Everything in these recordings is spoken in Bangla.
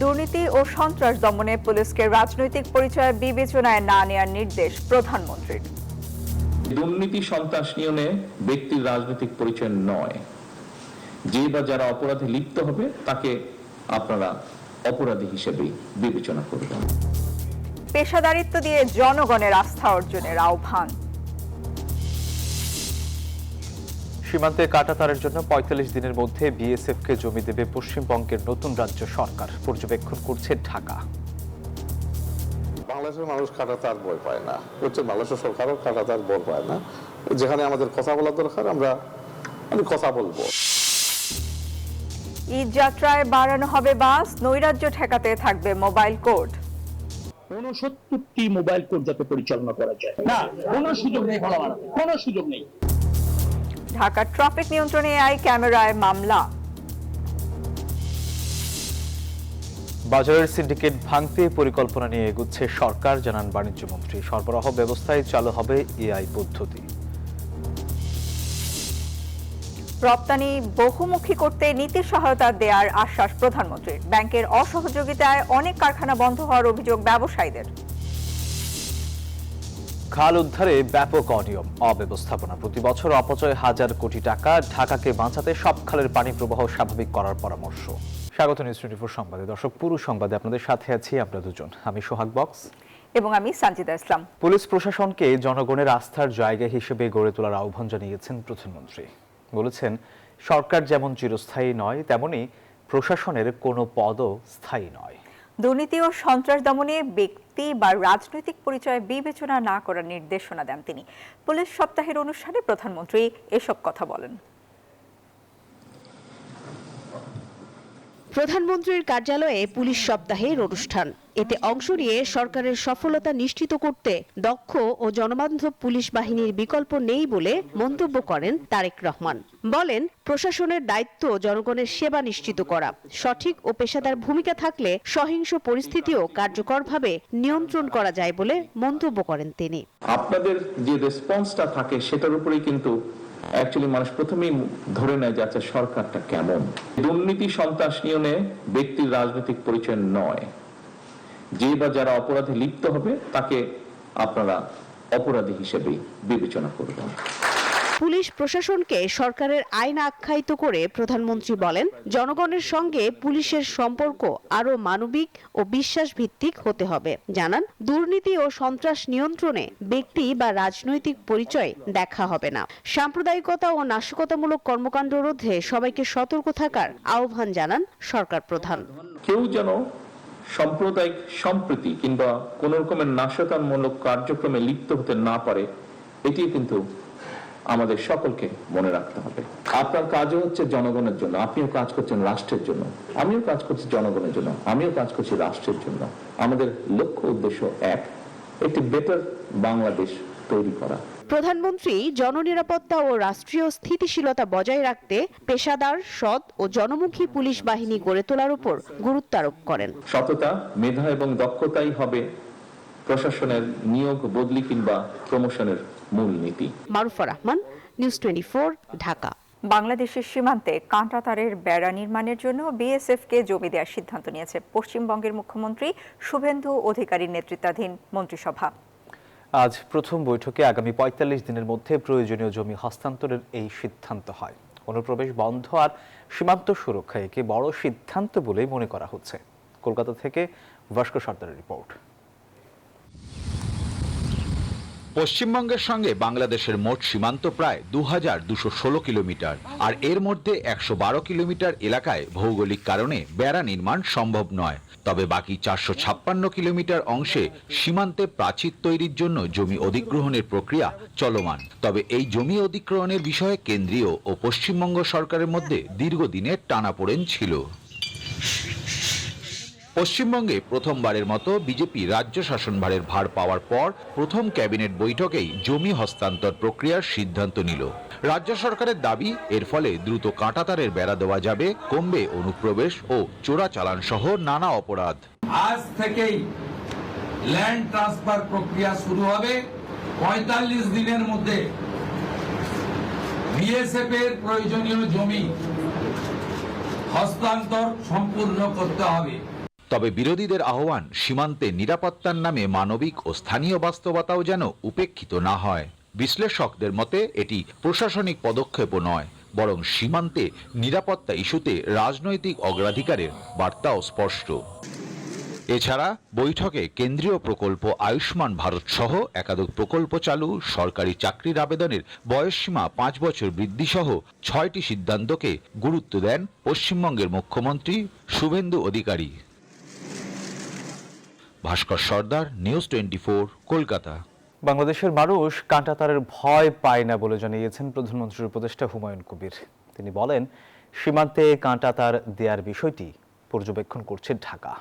দুর্নীতি ও সন্ত্রাস দমনে পুলিশকে রাজনৈতিক পরিচয় বিবেচনায় না নেওয়ার নির্দেশ প্রধানমন্ত্রীর। দুর্নীতি সন্ত্রাস নিয়মে ব্যক্তির রাজনৈতিক পরিচয় নয়, যে বা যারা অপরাধে লিপ্ত হবে তাকে আপনারা অপরাধী হিসেবে বিবেচনা করবেন। পেশাদারিত্ব দিয়ে জনগণের আস্থা অর্জনের আহ্বান। সীমান্তে কাঁটাতারের জন্য ৪৫ দিনের মধ্যে বিএসএফকে জমি দেবে পশ্চিমবঙ্গের নতুন রাজ্য সরকার, পর্যবেক্ষণ করছে ঢাকা। বাংলাদেশের মানুষ কাঁটাতার ভয় পায় না, বাংলাদেশের সরকারও কাঁটাতার ভয় পায় না। যেখানে আমাদের কথা বলা দরকার আমি কথা বলবো। ঈদ যাত্রায় বাড়ানো হবে বাস, নৈরাজ্য ঠেকাতে থাকবে মোবাইল কোর্ট। ৬৯টি মোবাইল কোর্ট যাতে পরিচালনা করা যায় না, কোনো সুযোগ নেই, কোনো সুযোগ নেই। ঢাকা ট্রাফিক নিয়ন্ত্রণে এআই ক্যামেরায় মামলা। বাজারের সিন্ডিকেট ভাঙতে পরিকল্পনা নিয়ে এগুচ্ছে সরকার, জানান বাণিজ্যমন্ত্রী। সরবরাহ ব্যবস্থায় চালু হবে এআই পদ্ধতি। রপ্তানি বহুমুখী করতে নীতি সহায়তা দেওয়ার আশ্বাস প্রধানমন্ত্রীর। ব্যাংকের অসহযোগিতায় অনেক কারখানা বন্ধ হওয়ার অভিযোগ ব্যবসায়ীদের। খাল উদ্ধারে ব্যাপক অনিয়ম, অব্যবস্থাপনা। প্রতি বছর অপচয় হাজার কোটি টাকা। ঢাকাকে বাঁচাতে সব খালের পানি প্রবাহ স্বাভাবিক করার পরামর্শ। স্বাগত নিউজ 24 সংবাদে। দর্শক, পুরো সংবাদে আপনাদের সাথে আছি আমরা দুজন, আমি সোহাগ বক্স এবং আমি সানজিদা ইসলাম। পুলিশ প্রশাসনকে জনগণের আস্থার জায়গা হিসেবে গড়ে তোলার আহ্বান জানিয়েছেন প্রধানমন্ত্রী। বলেছেন, সরকার যেমন চিরস্থায়ী নয়, তেমনি প্রশাসনের কোনো পদও স্থায়ী নয়। দুর্নীতি ও সন্ত্রাস দমনে ব্যক্তি বা রাজনৈতিক পরিচয় বিবেচনা না করার নির্দেশনা দেন তিনি। পুলিশ সপ্তাহের অনুষ্ঠানে প্রধানমন্ত্রী এসব কথা বলেন। প্রধানমন্ত্রীর কার্যালয়ে পুলিশ সপ্তাহের অনুষ্ঠান। এতে অংশ নিয়ে সরকারের সফলতা নিশ্চিত করতে দক্ষ ও জনবান্ধব পুলিশ বাহিনীর বিকল্প নেই বলে মন্তব্য করেন তারেক রহমান। বলেন, প্রশাসনের দায়িত্ব জনগণের সেবা নিশ্চিত করা। সঠিক ও পেশাদার ভূমিকা থাকলে সহিংস পরিস্থিতিও কার্যকরভাবে নিয়ন্ত্রণ করা যায় বলে মন্তব্য করেন তিনি। আপনাদের যে রেসপন্সটা থাকে সেটার উপরেই কিন্তু অ্যাকচুয়ালি মানুষ প্রথমেই ধরে নেয় যে আচ্ছা সরকারটা কেমন। দুর্নীতি সন্ত্রাস নিয়মে ব্যক্তির রাজনৈতিক পরিচয় নয়, যে বা যারা অপরাধে লিপ্ত হবে তাকে আপনারা অপরাধী হিসেবে বিবেচনা করবেন। পুলিশ প্রশাসনকে সরকারের আইন আখ্যায়িত করে প্রধানমন্ত্রী বলেন, জনগণের সঙ্গে পুলিশের সম্পর্ক আরো মানবিক ও বিশ্বাস ভিত্তিক হতে হবে। জানান, দুর্নীতি ও সন্ত্রাস নিয়ন্ত্রণে ব্যক্তি বা রাজনৈতিক পরিচয় দেখা হবে না। সাম্প্রদায়িকতা ও নাশকতামূলক কর্মকাণ্ড রোধে সবাইকে সতর্ক থাকার আহ্বান জানান সরকার প্রধান। কেউ যেন সাম্প্রদায়িক সম্প্রীতি কিংবা কোন রকমের নাশকতামূলক কার্যক্রমে লিপ্ত হতে না পারে, এটি কিন্তু আমাদের সকলকে মনে রাখতে হবে। আপনার কাজও হচ্ছে জনগণের জন্য, আপনিও কাজ করছেন রাষ্ট্রের জন্য, আমিও কাজ করছি জনগণের জন্য, আমিও কাজ করছি রাষ্ট্রের জন্য। আমাদের লক্ষ্য উদ্দেশ্য একটি বেটার বাংলাদেশ তৈরি করা। প্রধানমন্ত্রী জননিরাপত্তা ও রাষ্ট্রীয় স্থিতিশীলতা বজায় রাখতে পেশাদার, সৎ ও জনমুখী পুলিশ বাহিনী গড়ে তোলার উপর গুরুত্ব আরোপ করেন। সততা, মেধা এবং দক্ষতাই হবে প্রশাসনের নিয়োগ, বদলি কিংবা প্রমোশনের মূলনীতি। মারুফা রহমান, নিউজ 24, ঢাকা। বাংলাদেশের সীমান্তে কাঁটাতারের বেড়া নির্মাণের জন্য বিএসএফকে জমি দেওয়ার সিদ্ধান্ত নিয়েছে পশ্চিমবঙ্গের মুখ্যমন্ত্রী শুভেন্দু অধিকারীর নেতৃত্বাধীন মন্ত্রিসভা। আজ প্রথম বৈঠকে আগামী ৪৫ দিনের মধ্যে প্রয়োজনীয় জমি হস্তান্তরের এই সিদ্ধান্ত হয়। অনুপ্রবেশ বন্ধ আর সীমান্ত সুরক্ষা একে বড় সিদ্ধান্ত বলেই মনে করা হচ্ছে। কলকাতা থেকে ভাস্কর সর্দারের রিপোর্ট। পশ্চিমবঙ্গের সঙ্গে বাংলাদেশের মোট সীমান্ত প্রায় ২,২১৬ কিলোমিটার, আর এর মধ্যে ১১২ কিলোমিটার এলাকায় ভৌগোলিক কারণে বেড়া নির্মাণ সম্ভব নয়। তবে বাকি ৪৫৬ কিলোমিটার অংশে সীমান্তে প্রাচীর তৈরির জন্য জমি অধিগ্রহণের প্রক্রিয়া চলমান। তবে এই জমি অধিগ্রহণের বিষয়ে কেন্দ্রীয় ও পশ্চিমবঙ্গ সরকারের মধ্যে দীর্ঘদিনের টানাপোড়েন ছিল। পশ্চিমবঙ্গে প্রথমবারের মতো বিজেপি রাজ্য শাসনভারের ভার পাওয়ার পর প্রথম ক্যাবিনেট বৈঠকেই জমি হস্তান্তর প্রক্রিয়ার সিদ্ধান্ত নিল। রাজ্য সরকারের দাবি, এর ফলে দ্রুত কাঁটাতারের বেড়া দেওয়া যাবে, কমবে অনুপ্রবেশ ও চোরাচালান সহ নানা অপরাধ। আজ থেকেই ল্যান্ড ট্রান্সফার প্রক্রিয়া শুরু হবে। ৪৫ দিনের মধ্যে বিএসএফ এর প্রয়োজনীয় জমি হস্তান্তর সম্পূর্ণ করতে হবে। তবে বিরোধীদের আহ্বান সীমান্তে নিরাপত্তার নামে মানবিক ও স্থানীয় বাস্তবতাও যেন উপেক্ষিত না হয়। বিশ্লেষকদের মতে এটি প্রশাসনিক পদক্ষেপও নয়, বরং সীমান্তে নিরাপত্তা ইস্যুতে রাজনৈতিক অগ্রাধিকারের বার্তাও স্পষ্ট। এছাড়া বৈঠকে কেন্দ্রীয় প্রকল্প আয়ুষ্মান ভারত সহ একাধিক প্রকল্প চালু, সরকারি চাকরির আবেদনের বয়সসীমা 5 বছর বৃদ্ধি সহ 6টি সিদ্ধান্তকে গুরুত্ব দেন পশ্চিমবঙ্গের মুখ্যমন্ত্রী শুভেন্দু অধিকারী। ভাস্কর সর্দার, নিউজ 24, কলকাতা। বাংলাদেশের মানুষ কাঁটাতারের ভয় পায় না বলে জানিয়েছেন প্রধানমন্ত্রীর উপদেষ্টা হুমায়ুন কবির। তিনি বলেন, সীমান্তে কাঁটাতার দেওয়ার বিষয়টি পর্যবেক্ষণ করছে ঢাকা।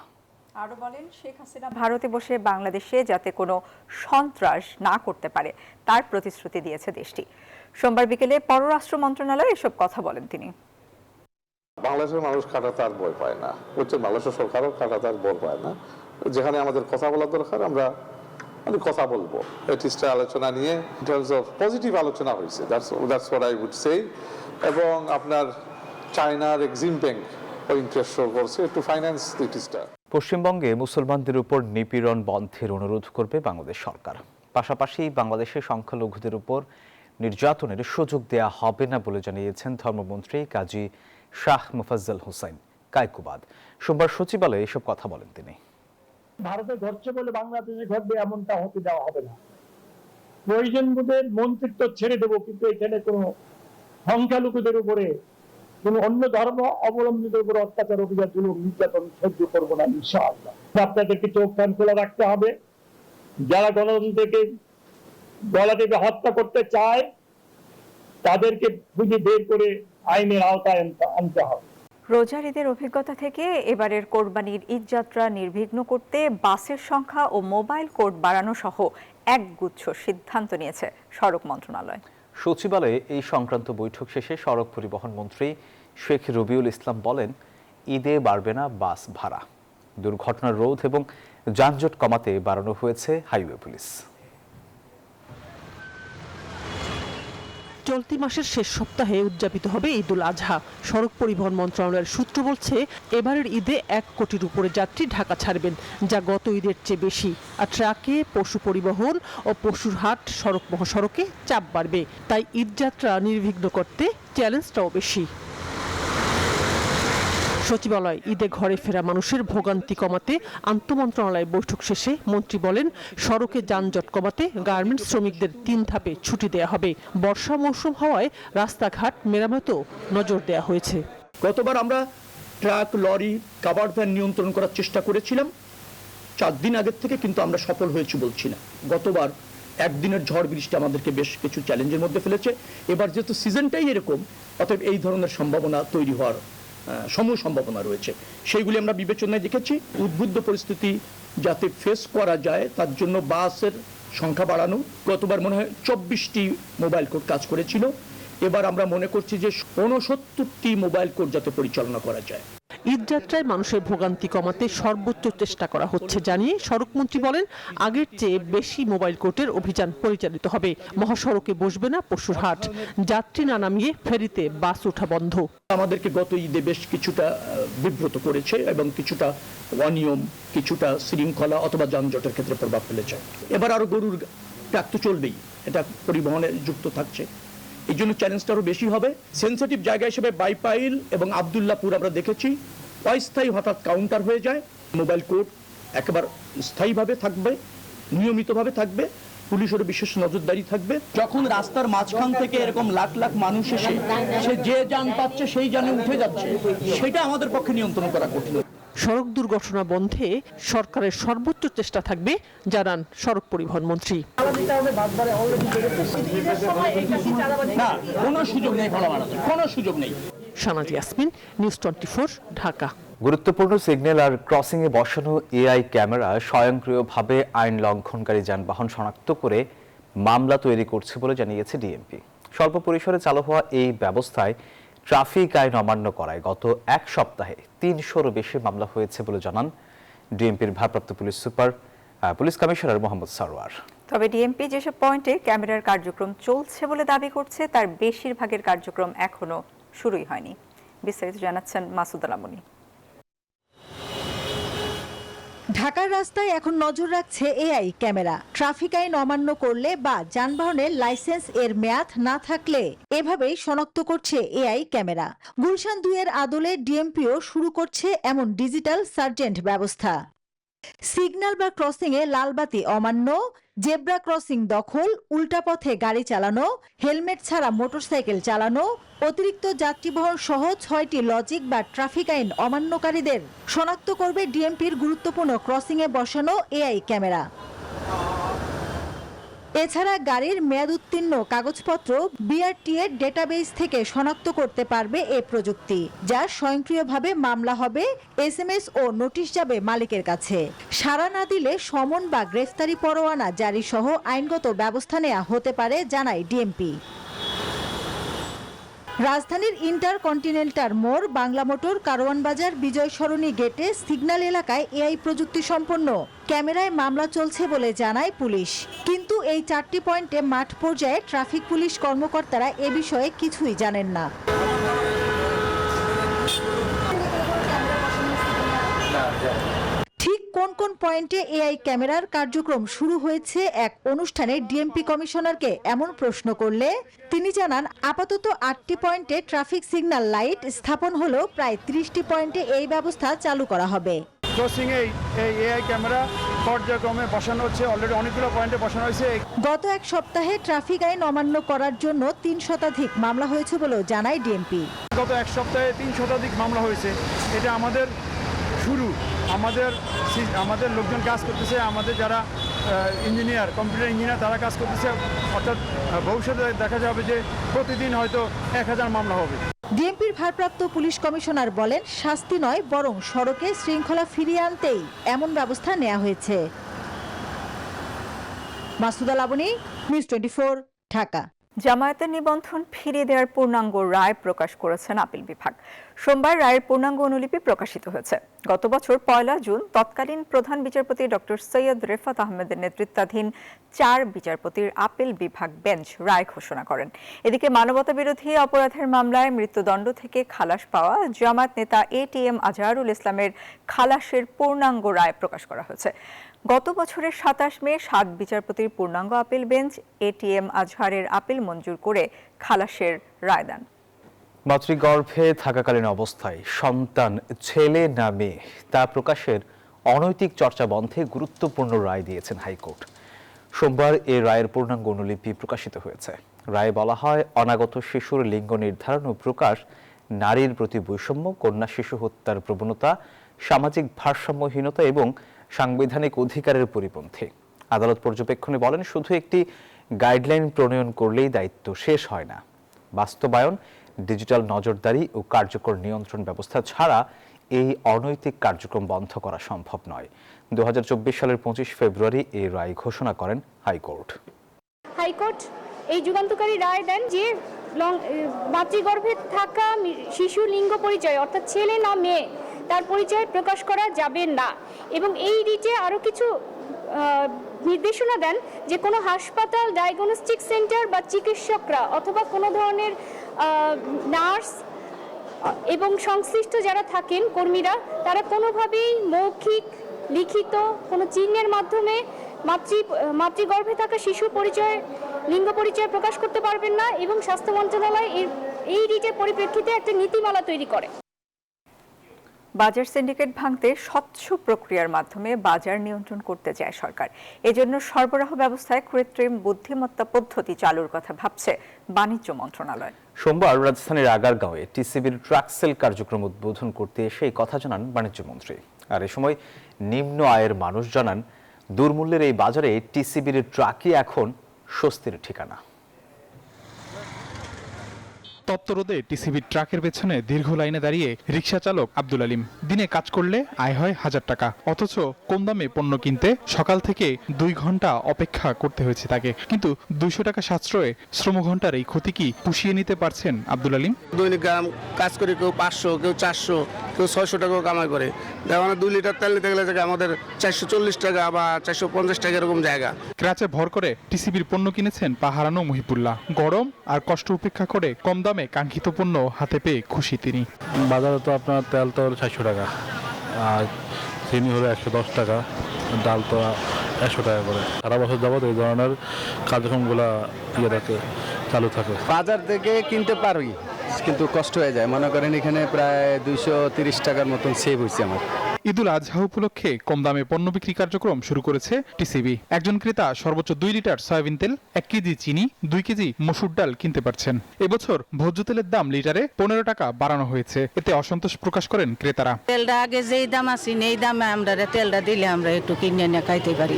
আরো বলেন, শেখ হাসিনা ভারতে বসে বাংলাদেশে যাতে কোনো সন্ত্রাস না করতে পারে তার প্রতিশ্রুতি দিয়েছে দেশটি। সোমবার বিকেলে পররাষ্ট্র মন্ত্রণালয়ে এসব কথা বলেন তিনি। বাংলাদেশের মানুষ কাঁটাতার ভয় পায় না, বাংলাদেশের সরকারও কাঁটাতার ভয় পায় না। যেখানে আমাদের কথা বলা দরকার আমরা কথা বলবো। এটিস্টা আলোচনা নিয়ে in terms of পজিটিভ আলোচনা হয়েছে, that's what I would say। এবং আপনার চায়নার এক্সিম ব্যাংক ইন্টারেস্ট শো করছে টু ফাইন্যান্স এটিস্টা। পশ্চিমবঙ্গে মুসলমানদের উপর নিপীড়ন বন্ধের অনুরোধ করবে বাংলাদেশ সরকার। পাশাপাশি বাংলাদেশের সংখ্যালঘুদের উপর নির্যাতনের সুযোগ দেয়া হবে না বলে জানিয়েছেন ধর্মমন্ত্রী কাজী শাহ মুফাজ্জল হোসেন কায়কুবাদ। সোমবার সচিবালয়ে এসব কথা বলেন তিনি। ভারতে ঘটছে বলে বাংলাদেশে ঘটবে এমনটা হতে দেওয়া হবে না। প্রয়োজন বোধে মন্ত্রিত্ব ছেড়ে দেবো, কিন্তু এখানে কোনো সংখ্যালঘুদের উপরে কোন অন্য ধর্ম অবলম্বীদের উপর অত্যাচার, অভিযান, জুলুম, নির্যাতন সহ্য করবো না ইনশাআল্লাহ। আপনাদেরকে চোখ কান খোলা রাখতে হবে। যারা গণতন্ত্রকে গলা টিপে হত্যা করতে চায় তাদেরকে খুঁজে বের করে আইনের আওতায় আনতে হবে। রোজার ঈদের অভিজ্ঞতা থেকে এবারের কোরবানির ঈদ যাত্রা নির্বিঘ্ন করতে বাসের সংখ্যা ও মোবাইল কোড বাড়ানো সহ একগুচ্ছ সিদ্ধান্ত নিয়েছে সড়ক মন্ত্রণালয়। সচিবালয়ে এই সংক্রান্ত বৈঠক শেষে সড়ক পরিবহন মন্ত্রী শেখ রবিউল ইসলাম বলেন, ঈদে বাড়বে না বাস ভাড়া। দুর্ঘটনা রোধ এবং যানজট কমাতে বাড়ানো হয়েছে হাইওয়ে পুলিশ। চলতি মাসের শেষ সপ্তাহে উদযাপিত হবে ঈদুল আজহা। সড়ক পরিবহন মন্ত্রণালয়ের সূত্র বলছে, এবারের ঈদে 1 কোটির উপরে যাত্রী ঢাকা ছাড়বেন, যা গত ঈদের চেয়ে বেশি। আর ট্রাকে, পশু পরিবহন ও পশুর হাট, সড়ক মহাসড়কে চাপ বাড়বে। তাই ঈদ যাত্রা নির্বিঘ্ন করতে চ্যালেঞ্জটাও বেশি। সচিবালয় ঈদে ঘরে ফেরা মানুষের ভোগান্তি কমাতে আন্তঃমন্ত্রণালয় বৈঠক শেষে মন্ত্রী বলেন, সড়কে যানজট কমাতে গার্মেন্টস শ্রমিকদের 3 ধাপে ছুটি দেয়া হবে। বর্ষা মৌসুম হওয়ায় রাস্তাঘাট মেরামতেও নজর দেয়া হয়েছে। গতবার আমরা ট্রাক, লরি, কাভার্ড ভ্যান নিয়ন্ত্রণ করার চেষ্টা করেছিলাম 4 দিন আগের থেকে, কিন্তু আমরা সফল হয়েছি বলছি না। গতবার একদিনের ঝড় বৃষ্টি আমাদেরকে বেশ কিছু চ্যালেঞ্জের মধ্যে ফেলেছে। এবার যেহেতু সিজনটাই এরকম, অতএব এই ধরনের সম্ভাবনা তৈরি হওয়ার সমূহ সম্ভাবনা রয়েছে, সেইগুলি আমরা বিবেচনায় রেখেছি। উদ্বুদ্ধ পরিস্থিতি যাতে ফেস করা যায় তার জন্য বাসের সংখ্যা বাড়ানো। গতবার মনে হয় 24টি মোবাইল কোড কাজ করেছিল, এবার আমরা মনে করছি যে 69টি মোবাইল কোড যাতে পরিচালনা করা যায়। ঈদযাত্রায় মানুষের ভোগান্তি কমাতে সর্বোচ্চ চেষ্টা করা হচ্ছে জানিয়ে সড়কমন্ত্রী বলেন, আগের চেয়ে বেশি মোবাইল কোর্টের অভিযান পরিচালিত হবে। মহাসড়কে বসবে না পশুর হাট। যাত্রী না নামিয়ে ফেরিতে বাস ওঠা বন্ধ। আমাদেরকে গত ঈদে বেশ কিছুটা বিব্রত করেছে এবং কিছুটা অনিয়ম, কিছুটা শৃঙ্খলা অথবা যানজটের ক্ষেত্রে প্রভাব ফেলেছে। এবার আরো গরুর ট্রাক তো চলবেই, এটা পরিবহনে যুক্ত থাকছে, এই জন্য চ্যালেঞ্জটা আরো বেশি হবে। সেন্সিটিভ জায়গা হিসেবে বাইপাইল এবং আব্দুল্লাহপুর আমরা দেখেছি অস্থায়ী হঠাৎ কাউন্টার হয়ে যায়। মোবাইল কোড একেবারে স্থায়ীভাবে থাকবে, নিয়মিতভাবে থাকবে, পুলিশেরও বিশেষ নজরদারি থাকবে। যখন রাস্তার মাঝখান থেকে এরকম লাখ লাখ মানুষ এসে সে যে যান পাচ্ছে সেই যানে উঠে যাচ্ছে, সেটা আমাদের পক্ষে নিয়ন্ত্রণ করা কঠিন। সড়ক দুর্ঘটনা বন্ধে সরকারের সর্বোচ্চ চেষ্টা থাকবে জানান সড়ক পরিবহন মন্ত্রী। না, কোনো সুযোগ নেই ভাড়া বাড়াতে, কোনো সুযোগ নেই। শানাজ ইয়াসমিন, নিউজ 24, ঢাকা। গুরুত্বপূর্ণ সিগন্যাল আর ক্রসিং এ বসানো এআই ক্যামেরা স্বয়ংক্রিয়ভাবে আইন লঙ্ঘনকারী যানবাহন শনাক্ত করে মামলা তৈরি করছে বলে জানিয়েছে ডিএমপি। স্বল্প পরিসরে চালু হওয়া এই ব্যবস্থায় ট্রাফিক আইন অমান্য করায় গত 1 সপ্তাহে 300-রও বেশি মামলা হয়েছে বলে জানান ডিএমপির ভারপ্রাপ্ত পুলিশ কমিশনার মোহাম্মদ সরওয়ার। তবে ডিএমপি যেসব পয়েন্টে ক্যামেরার কার্যক্রম চলছে বলে দাবি করছে, তার বেশিরভাগের কার্যক্রম এখনো শুরুই হয়নি। বিস্তারিত জানাচ্ছেন মাসুদ আলামনি। ঢাকার রাস্তায় এখন নজর রাখছে এআই ক্যামেরা। ট্রাফিক আইন অমান্য করলে বা যানবাহনের লাইসেন্স এর মেয়াদ না থাকলে এভাবেই শনাক্ত করছে এআই ক্যামেরা। গুলশান 2 এর আদলে ডিএমপিও শুরু করছে এমন ডিজিটাল সার্জেন্ট ব্যবস্থা। সিগন্যাল বা ক্রসিং এ লালবাতি অমান্য, জেব্রা ক্রসিং দখল, উল্টা পথে গাড়ি চালানো, হেলমেট ছাড়া মোটরসাইকেল চালানো, অতিরিক্ত যাত্রীবহন সহ 6টি লজিক বা ট্রাফিক আইন অমান্যকারীদের শনাক্ত করবে ডিএমপির গুরুত্বপূর্ণ ক্রসিং এ বসানো এআই ক্যামেরা। এছাড়া গাড়ির মেয়াদ উত্তীর্ণ কাগজপত্র বিআরটিএ ডেটাবেস থেকে শনাক্ত করতে পারবে এ প্রযুক্তি, যা স্বয়ংক্রিয়ভাবে মামলা হবে, এসএমএস ও নোটিশ যাবে মালিকের কাছে। সাড়া না দিলে সমন বা গ্রেফতারি পরোয়ানা জারি সহ আইনগত ব্যবস্থা নেওয়া হতে পারে, জানায় ডিএমপি। রাজধানীর ইন্টারকন্টিনেন্টাল মোড়, বাংলা মোটর, কারওয়ান বাজার, বিজয় সরণি গেটে সিগন্যাল এলাকায় এআই প্রযুক্তি সম্পন্ন ক্যামেরায় মামলা চলছে বলে জানায় পুলিশ। কিন্তু এই 4টি পয়েন্টে মাঠ পর্যায়ে ট্রাফিক পুলিশ কর্মকর্তারা এ বিষয়ে কিছুই জানেন না। ঠিক কোন কোন পয়েন্টে এআই ক্যামেরার কার্যক্রম শুরু হয়েছে এক অনুষ্ঠানে ডিএমপি কমিশনারকে এমন প্রশ্ন করলে তিনি জানান, আপাতত 8টি পয়েন্টে ট্রাফিক সিগন্যাল লাইট স্থাপন হলেও প্রায় 30টি পয়েন্টে এই ব্যবস্থা চালু করা হবে। ক্রসিং এই এআই ক্যামেরা পর্যায়ক্রমে বসানো হচ্ছে, অলরেডি অনেকগুলো পয়েন্টে বসানো হয়েছে। গত এক সপ্তাহে ট্রাফিক আইন অমান্য করার জন্য 3 শতাধিক মামলা হয়েছে বলেও জানায় ডিএমপি। গত এক সপ্তাহে 3 শতাধিক মামলা হয়েছে। এটা আমাদের শুরু। আমাদের লোকজন কাজ করতেছে, আমাদের যারা ইঞ্জিনিয়ার, কম্পিউটার ইঞ্জিনিয়ার, তারা কাজ করতেছে। অর্থাৎ ভবিষ্যতে দেখা যাবে যে প্রতিদিন হয়তো 1000 মামলা হবে। ডিএমপির ভারপ্রাপ্ত পুলিশ কমিশনার বলেন, শাস্তি নয় বরং সড়কে শৃঙ্খলা ফিরিয়ে আনতেই এমন ব্যবস্থা নেওয়া হয়েছে। মাসুদা লাবনী, নিউজ 24, ঢাকা। জামায়াতের নিবন্ধন ফিরিয়ে দেওয়ার পূর্ণাঙ্গ রায় প্রকাশ করেছেন আপিল বিভাগ। সোমবার রায়ের পূর্ণাঙ্গ অনুলিপি প্রকাশিত হয়েছে। গত বছর 1 জুন তৎকালীন প্রধান বিচারপতি ডক্টর সৈয়দ রেফাত আহমেদের নেতৃত্বাধীন 4 বিচারপতির আপিল বিভাগ বেঞ্চ রায় ঘোষণা করেন। এদিকে মানবতাবিরোধী অপরাধের মামলায় মৃত্যুদণ্ড থেকে খালাস পাওয়া জামায়াত নেতা এটিএম আজহারুল ইসলামের খালাসের পূর্ণাঙ্গ রায় প্রকাশ করা হয়েছে। গত বছরের 27 মে 7 বিচারপতির পূর্ণাঙ্গ আপিল বেঞ্চ এটিএম আজহারের আপিল মঞ্জুর করে খালাসের রায় দেন। মাতৃগর্ভে থাকাকালীন অবস্থায় সন্তান ছেলে না মেয়ে তা প্রকাশের অনৈতিক চর্চা বন্ধে গুরুত্বপূর্ণ রায় দিয়েছেন হাইকোর্ট। সোমবার এই রায়ের পূর্ণাঙ্গ অনুলিপি প্রকাশিত হয়েছে। রায়ে বলা হয়, অনাগত শিশুর লিঙ্গ নির্ধারণ ও প্রকাশ নারীর প্রতি বৈষম্য, কন্যা শিশু হত্যার প্রবণতা, সামাজিক ভারসাম্যহীনতা এবং সাংবিধানিক অধিকারের পরিপন্থী। আদালত পর্যবেক্ষণে বলেন, শুধু একটি গাইডলাইন প্রণয়ন করলেই দায়িত্ব শেষ হয় না। বাস্তবায়ন, ডিজিটাল নজরদারি ও কার্যকর নিয়ন্ত্রণ ব্যবস্থা ছাড়া এই অনৈতিক কার্যক্রম বন্ধ করা সম্ভব নয়। 2024 সালের 25 ফেব্রুয়ারি এই রায় ঘোষণা করেন হাইকোর্ট। হাইকোর্ট এই যুগান্তকারী রায় দেন যে মাতৃগর্ভে থাকা শিশু লিঙ্গ পরিচয় অর্থাৎ ছেলে না মেয়ে তার পরিচয় প্রকাশ করা যাবে না, এবং এই রিটে আরও কিছু নির্দেশনা দেন যে কোনো হাসপাতাল, ডায়াগনস্টিক সেন্টার বা চিকিৎসকরা অথবা কোনো ধরনের নার্স এবং সংশ্লিষ্ট যারা থাকেন কর্মীরা, তারা কোনোভাবেই মৌখিক, লিখিত কোনো চিহ্নের মাধ্যমে মাতৃগর্ভে থাকা শিশু পরিচয়, লিঙ্গ পরিচয় প্রকাশ করতে পারবেন না, এবং স্বাস্থ্য মন্ত্রণালয় এই রিটের পরিপ্রেক্ষিতে একটা নীতিমালা তৈরি করে। বাজার সিন্ডিকেট ভাঙতে স্বচ্ছ প্রক্রিয়ার মাধ্যমে বাজার নিয়ন্ত্রণ করতে চায় সরকার। এজন্য সরবরাহ ব্যবস্থায় কৃত্রিম বুদ্ধিমত্তা পদ্ধতি চালুর কথা ভাবছে বাণিজ্য মন্ত্রণালয়। সোমবার রাজধানীর আগারগাঁওয়ে টিসিবির ট্রাক সেল কার্যক্রম উদ্বোধন করতে এসে এই কথা জানান বাণিজ্য মন্ত্রী। আর এ সময় নিম্ন আয়ের মানুষ জানান, দুর্মূল্যের এই বাজারে টিসিবির ট্রাকই এখন স্বস্তির ঠিকানা। তপ্ত রোদে টিসিবির ট্রাকের পেছনে দীর্ঘ লাইনে দাঁড়িয়ে রিকশা চালক আব্দুল আলিম। দিনে কাজ করলে আয় হয় 1000 টাকা, অথচ কম দামে পণ্য কিনতে সকাল থেকে 2 ঘন্টা অপেক্ষা করতে হয়েছে তাকে। কিন্তু 200 টাকা সাশ্রয়ে শ্রমঘণ্টার এই ক্ষতি কি পুষিয়ে নিতে পারছেন আব্দুল আলিম? দৈনিক কাজ করে কেউ 500, কেউ 400, কেউ 600 টাকাও কামাই করে। দেখো 2 লিটার তেল নিতে গেলে আমাদের 440 টাকা বা 450 টাকা এরকম জায়গা। ক্রাচে ভর করে টিসিবির পণ্য কিনেছেন পাহারানো মহিবুল্লাহ। গরম আর কষ্ট উপেক্ষা করে কম দামে দামে কাঙ্ক্ষিত পণ্য হাতে পেয়ে খুশি তিনি। বাজারে তো আপনার তেল তো হলো 400 টাকা, আর চিনি হলো 110 টাকা, ডাল তো 100 টাকা করে। সারা বছর যাবত এই ধরনের কার্যক্রমগুলো চালু থাকে। বাজার থেকে কিনতে পারি, কিন্তু কষ্ট হয়ে যায়। মনে করেন এখানে প্রায় 230 টাকার মতন সেভ হয়েছে আমার। ঈদুল আজহা উপলক্ষে কম দামে পণ্য বিক্রি কার্যক্রম শুরু করেছে টিসিবি। একজন ক্রেতা সর্বোচ্চ 2 লিটার সয়াবিন তেল, 1 কেজি চিনি, 2 কেজি মসুর ডাল কিনতে পারছেন। এবছর ভোজ্য তেলের দাম লিটারে 15 টাকা বাড়ানো হয়েছে। এতে অসন্তোষ প্রকাশ করেন ক্রেতারা। তেলটা আগে যেই দাম আছে এই দামে আমরা তেলটা দিলে আমরা একটু কিনে নিয়ে খাইতে পারি।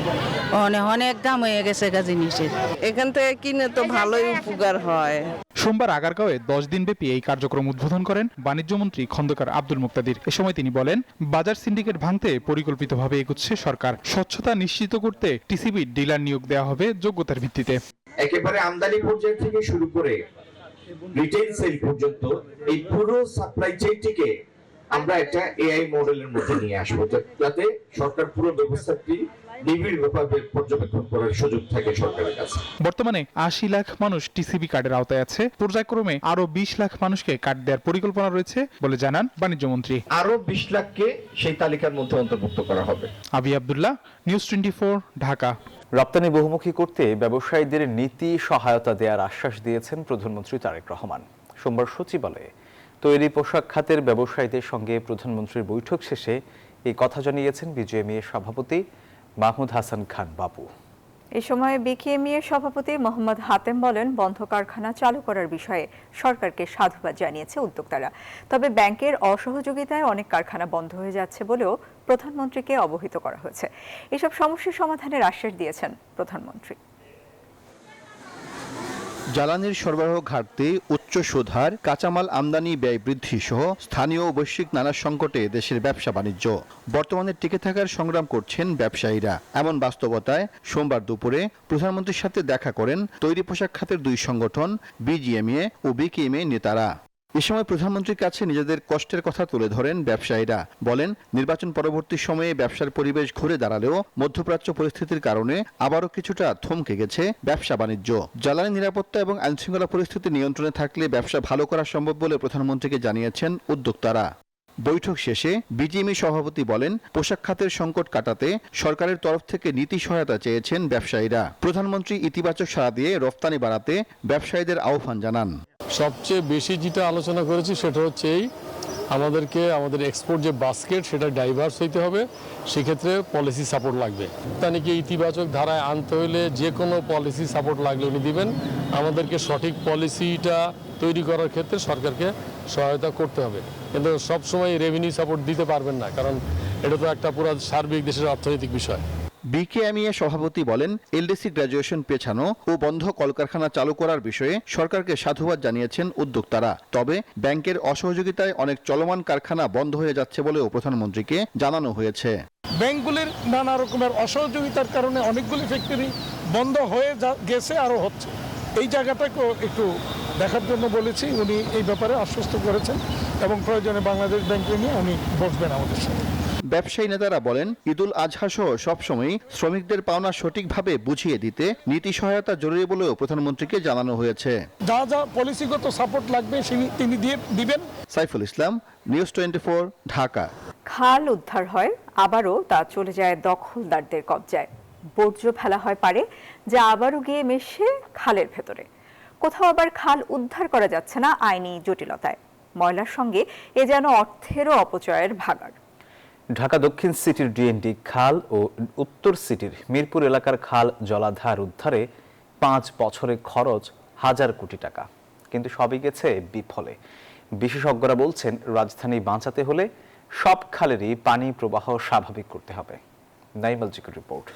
অনেক দাম হয়ে গেছে জিনিসের। এখান থেকে কিনে তো ভালোই উপকার হয়। সোমবার আগারগাঁওয়ে 10 দিনব্যাপী এই কার্যক্রম উদ্বোধন করেন বাণিজ্য মন্ত্রী খন্দকার আব্দুল মুক্তাদির। এ সময় তিনি বলেন, বাজার সিন্ডিকেট ভাঙতে পরিকল্পিতভাবে এগোচ্ছে সরকার। স্বচ্ছতা নিশ্চিত করতে টিসিবি ডিলার নিয়োগ দেওয়া হবে যোগ্যতার ভিত্তিতে। একেবারে আমদানি পর্যায় থেকে শুরু করে রিটেইল সেল পর্যন্ত এই পুরো সাপ্লাই চেইনটিকে আমরা একটা এআই মডেলের মধ্যে নিয়ে আসবো, যাতে সরকার পুরো ব্যবস্থাটি নিবিড়ভাবে পর্যবেক্ষণ করার সুযোগ থাকে সরকারের কাছে। বর্তমানে 80 লাখ মানুষ টিসিবি কার্ডের আওতায় আছে। পর্যায়ক্রমে আরো 20 লাখ মানুষকে কার্ড দেওয়ার পরিকল্পনা রয়েছে বলে জানান বাণিজ্য মন্ত্রী। আরো 20 লাখকে সেই তালিকার মধ্যে অন্তর্ভুক্ত করা হবে। আবি আব্দুল্লাহ, নিউজ 24, ঢাকা। রপ্তানি বহুমুখী করতে ব্যবসায়ীদের নীতি সহায়তা দেওয়ার আশ্বাস দিয়েছেন প্রধানমন্ত্রী তারেক রহমান। সোমবার সচিবালয়ে তৈরি পোশাক খাতের ব্যবসায়ীদের সঙ্গে প্রধানমন্ত্রীর বৈঠক শেষে এই কথা জানিয়েছেন বিজেএমইএ সভাপতি মাহমুদ হাসান খান বাবু। এই সময় বিকেএমইএ সভাপতি মোহাম্মদ হাতেম বলেন, বন্ধ কারখানা চালু করার বিষয়ে সরকারকে সাধুবাদ জানিয়েছে উদ্যোক্তারা। তবে ব্যাংকের অসহযোগিতায় অনেক কারখানা বন্ধ হয়ে যাচ্ছে বলেও প্রধানমন্ত্রীকে অবহিত করা হয়েছে। এসব সমস্যার সমাধানের আশ্বাস দিয়েছেন প্রধানমন্ত্রী। জ্বালানির সরবরাহ ঘাটতি, উচ্চ সুদহার, কাঁচামাল আমদানি ব্যয় বৃদ্ধি সহ স্থানীয় ও বৈশ্বিক নানা সংকটে দেশের ব্যবসা বাণিজ্য বর্তমানে টিকে থাকার সংগ্রাম করছেন ব্যবসায়ীরা। এমন বাস্তবতায় সোমবার দুপুরে প্রধানমন্ত্রীর সাথে দেখা করেন তৈরি পোশাক খাতের 2 সংগঠন বিজিএমইএ ও বিকেএমইএ নেতারা। এ সময় প্রধানমন্ত্রীর কাছে নিজেদের কষ্টের কথা তুলে ধরেন ব্যবসায়ীরা। বলেন, নির্বাচন পরবর্তী সময়ে ব্যবসার পরিবেশ ঘুরে দাঁড়ালেও মধ্যপ্রাচ্য পরিস্থিতির কারণে আবারও কিছুটা থমকে গেছে ব্যবসা বাণিজ্য। জ্বালানি নিরাপত্তা এবং আইনশৃঙ্খলা পরিস্থিতি নিয়ন্ত্রণে থাকলে ব্যবসা ভালো করা সম্ভব বলে প্রধানমন্ত্রীকে জানিয়েছেন উদ্যোক্তারা। বৈঠক শেষে বিজিএমইএ সভাপতি বলেন, পোশাক খাতের সংকট কাটাতে সরকারের তরফ থেকে নীতি সহায়তা চেয়েছেন ব্যবসায়ীরা। প্রধানমন্ত্রী ইতিবাচক সাড়া দিয়ে রফতানি বাড়াতে ব্যবসায়ীদের আহ্বান জানান। সবচেয়ে বেশি যেটা আলোচনা করেছি সেটা হচ্ছে আমাদেরকে আমাদের এক্সপোর্ট যে বাস্কেট সেটা ডাইভার্স হইতে হবে, সেক্ষেত্রে পলিসি সাপোর্ট লাগবে। তানিকে ইতিবাচক ধারায় আনতে হলে যে কোনো পলিসি সাপোর্ট লাগলে উনি দিবেন। আমাদেরকে সঠিক পলিসিটা তৈরি করার ক্ষেত্রে সরকারকে সহায়তা করতে হবে, কিন্তু সবসময় রেভিনিউ সাপোর্ট দিতে পারবেন না, কারণ এটা তো একটা পুরো সার্বিক দেশের অর্থনৈতিক বিষয়। বিকেএমইএ সভাপতি বলেন, এলডিসি গ্র্যাজুয়েশন পেছানো ও বন্ধ কলকারখানা চালু করার বিষয়ে সরকারকে সাধুবাদ জানিয়েছেন উদ্যোক্তারা। তবে ব্যাংকের অসহযোগিতায় অনেক চলমান কারখানা বন্ধ হয়ে যাচ্ছে বলেও প্রধানমন্ত্রীকে জানানো হয়েছে। ব্যাংকগুলির নানা রকমের অসহযোগিতার কারণে অনেকগুলি ফ্যাক্টরি বন্ধ হয়ে গেছে, আরও হচ্ছে। এই জায়গাটাকেও একটু দেখার জন্য বলেছি। উনি এই ব্যাপারে আশ্বস্ত করেছেন এবং প্রয়োজনে বাংলাদেশ ব্যাংকে নিয়ে উনি বসবেন আমাদের সাথে। ব্যবসায়ী নেতারা বলেন, ঈদুল আজহা সহ সবসময় শ্রমিকদের পাওনা সঠিকভাবে বুঝিয়ে দিতে নীতি সহায়তা জরুরি বলেও প্রধানমন্ত্রীকে জানানো হয়েছে। যা যা পলিসিগত সাপোর্ট লাগবে তিনি দিবেন। সাইফুল ইসলাম, নিউজ 24, ঢাকা। খাল উদ্ধার হয়, আবারও তা চলে যায় দখলদারদের কবজায়। বর্জ্য ফেলা হয় পারে, যা আবারও গিয়ে মেশে খালের ভেতরে। কোথাও আবার খাল উদ্ধার করা যাচ্ছে না আইনি জটিলতায়। ময়লার সঙ্গে এ যেন অর্থেরও অপচয়ের ভাগাড়। ঢাকা দক্ষিণ সিটির ডিএনডি খাল ও উত্তর সিটির মিরপুর এলাকার খাল জলাধার উদ্ধারে 5 বছরে খরচ 1000 কোটি টাকা, কিন্তু সবই গেছে বিফলে। বিশেষজ্ঞরা বলছেন, রাজধানী বাঁচাতে হলে সব খালেরই পানি প্রবাহ স্বাভাবিক করতে হবে। নাইমাল জিকুর রিপোর্ট।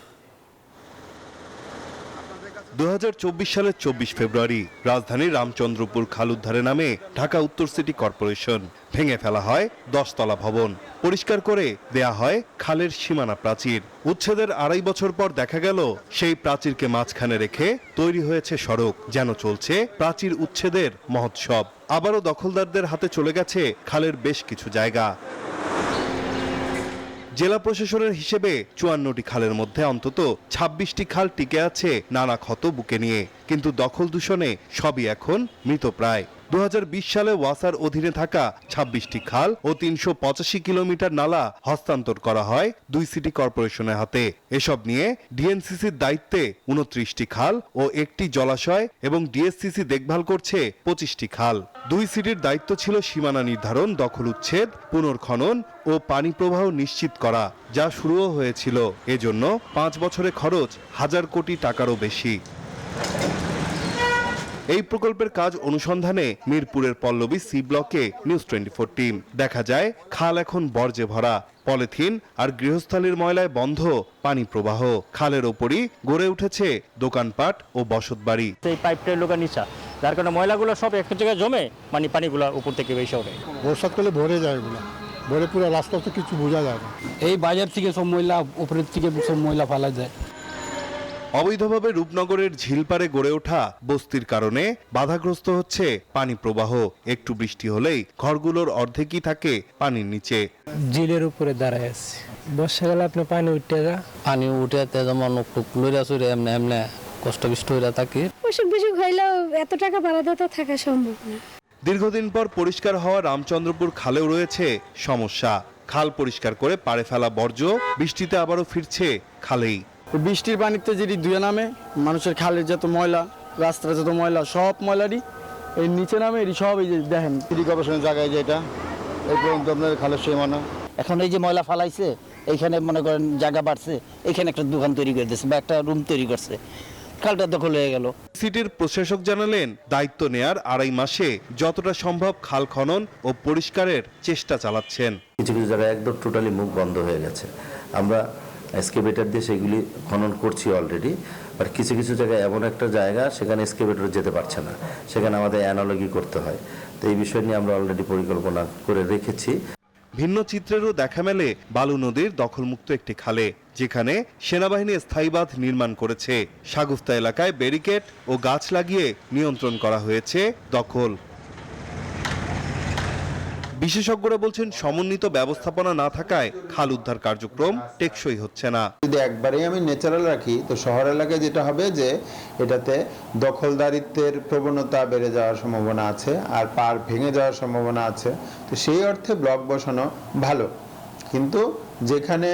2024 সালের 24 ফেব্রুয়ারি রাজধানীর রামচন্দ্রপুর খাল উদ্ধারে নামে ঢাকা উত্তর সিটি কর্পোরেশন। ভেঙে ফেলা হয় 10 তলা ভবন, পরিষ্কার করে দেয়া হয় খালের সীমানা প্রাচীর। উচ্ছেদের 2.5 বছর পর দেখা গেল সেই প্রাচীরকে মাঝখানে রেখে তৈরি হয়েছে সড়ক, যেন চলছে প্রাচীর উচ্ছেদের মহোৎসব। আবারও দখলদারদের হাতে চলে গেছে খালের বেশ কিছু জায়গা। জেলা প্রশাসনের হিসেবে 54টি খালের মধ্যে অন্তত 26টি খাল টিকে আছে নানা ক্ষত বুকে নিয়ে, কিন্তু দখল দূষণে সবই এখন মৃতপ্রায়। 2020 সালে ওয়াসার অধীনে থাকা 26টি খাল ও 385 কিলোমিটার নালা হস্তান্তর করা হয় 2 সিটি কর্পোরেশনের হাতে। এসব নিয়ে ডিএনসিসির দায়িত্বে 29টি খাল ও একটি জলাশয় এবং ডিএসসিসি দেখভাল করছে 25টি খাল। 2 সিটির দায়িত্ব ছিল সীমানা নির্ধারণ, দখল উচ্ছেদ, পুনর্খনন ও পানি প্রবাহ নিশ্চিত করা, যা শুরুও হয়েছিল। এজন্য 5 বছরে খরচ 1000 কোটি টাকারও বেশি। এই প্রকল্পের কাজ অনুসন্ধানে মিরপুরের পল্লবী সি ব্লকে নিউজ 24 টিম। দেখা যায় খাল এখন বর্জ্যে ভরা, পলিথিন আর গৃহস্থালির ময়লায় বন্ধ পানি প্রবাহ। খালের ওপরই গড়ে উঠেছে দোকানপাট ও বসতবাড়ি। এই পাইপটাই লোকা নিচা, যার কারণে ময়লাগুলো সব এক জায়গায় জমে পানিগুলো উপর থেকে বেশি ওঠে। বর্ষার কালে ভরে যায় এগুলো, ভরে পুরো রাস্তা তো কিছু বোঝা যায় না। এই বাজার থেকে সব ময়লা উপরের থেকে সব ময়লা ফেলা যায়। অবৈধভাবে রূপনগরের ঝিলপাড়ে গড়ে ওঠা বস্তির কারণে বাধাগ্রস্ত হচ্ছে পানি প্রবাহ। একটু বৃষ্টি হলেই ঘরগুলোর অর্ধেকই থাকে পানির নিচে। জিলের উপরে দাঁড়ায় আছে, বর্ষাকালে আপনার পানি উঠে যেমন লইরা চুরে এমনি এমনি কষ্ট বিষ্ট হইরা থাকে। অসুখ বিসুখ হইলেও এত টাকা ভাড়া তো থাকা সম্ভব না। দীর্ঘদিন পর পরিষ্কার হওয়া রামচন্দ্রপুর খালেও রয়েছে সমস্যা। খাল পরিষ্কার করে পাড়ে ফেলা বর্জ্য বৃষ্টিতে আবারও ফিরছে খালেই। বৃষ্টির পানিতে যদি ধুয়ে নামে মানুষের খালের যত ময়লা, রাস্তার যত ময়লা, সব ময়লারই এই নিচে নামে। এটি সব এই যে দেখেন সিটি কর্পোরেশনের জায়গায় যেটা এই পর্যন্ত আপনার খালের সীমানা। এখন এই যে ময়লা ফালাইছে, এইখানে মনে করেন জায়গা বাড়ছে, এখানে একটা দোকান তৈরি করে দিয়েছে বা একটা রুম তৈরি করছে, খালটা দখল হয়ে গেল। সিটির প্রশাসক জানালেন, দায়িত্ব নেয়ার 2.5 মাসে যতটা সম্ভব খাল খনন ও পরিষ্কারের চেষ্টা চালাচ্ছেন। কিছু কিছু জায়গায় একদম টোটালি মুখ বন্ধ হয়ে গেছে। আমরা এক্সকেভেটর দিয়ে সেগুলি খনন করছি অলরেডি, বাট কিছু কিছু জায়গায় এমন একটা জায়গা সেখানে এক্সকেভেটর যেতে পারছে না, সেখানে আমাদের অ্যানালজি করতে হয়। তো এই বিষয় নিয়ে আমরা অলরেডি পরিকল্পনা করে রেখেছি। ভিন্ন চিত্রেরও দেখা মেলে বালু নদীর দখলমুক্ত একটি খালে, যেখানে সেনাবাহিনী স্থায়ী বাঁধ নির্মাণ করেছে। সাগুফতা এলাকায় ব্যারিকেড ও গাছ লাগিয়ে নিয়ন্ত্রণ করা হয়েছে দখল। বিশেষজ্ঞরা বলছেন, সমন্বিত ব্যবস্থাপনা না থাকায় খাল উদ্ধার কার্যক্রম টেকসই হচ্ছে না। যদি একবারেই আমি ন্যাচারাল রাখি তো শহর এলাকায় যেটা হবে যে এটাতে দখলদারিত্বের প্রবণতা বেড়ে যাওয়ার সম্ভাবনা আছে, আর পার ভেঙে যাওয়ার সম্ভাবনা আছে। তো সেই অর্থে ব্লক বসানো ভালো, কিন্তু যেখানে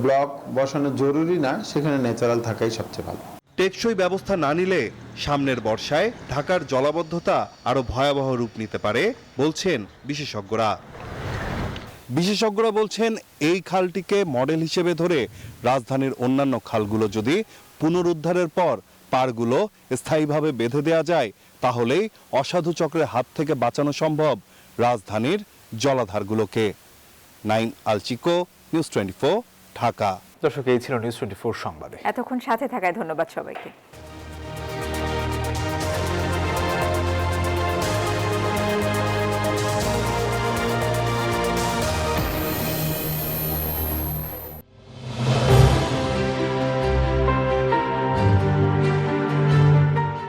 ব্লক বসানো জরুরি না সেখানে ন্যাচারাল থাকাই সবচেয়ে ভালো। টেকসই ব্যবস্থা না নিলে সামনের বর্ষায় ঢাকার জলাবদ্ধতা আরো ভয়াবহ রূপ নিতে পারে বলছেন বিশেষজ্ঞরা। বিশেষজ্ঞরা বলছেন, এই খালটিকে মডেল হিসেবে ধরে রাজধানীর অন্যান্য খালগুলো যদি পুনরুদ্ধারের পর পাড়গুলো স্থায়ীভাবে বেঁধে দেওয়া যায়, তাহলেই অসাধু চক্রের হাত থেকে বাঁচানো সম্ভব রাজধানীর জলাধারগুলোকে। নাইম আলচিকো, নিউজ 24, ঢাকা। দর্শক, এই ছিল নিউজ 24 সংবাদে। এতক্ষণ সাথে থাকায় ধন্যবাদ সবাইকে।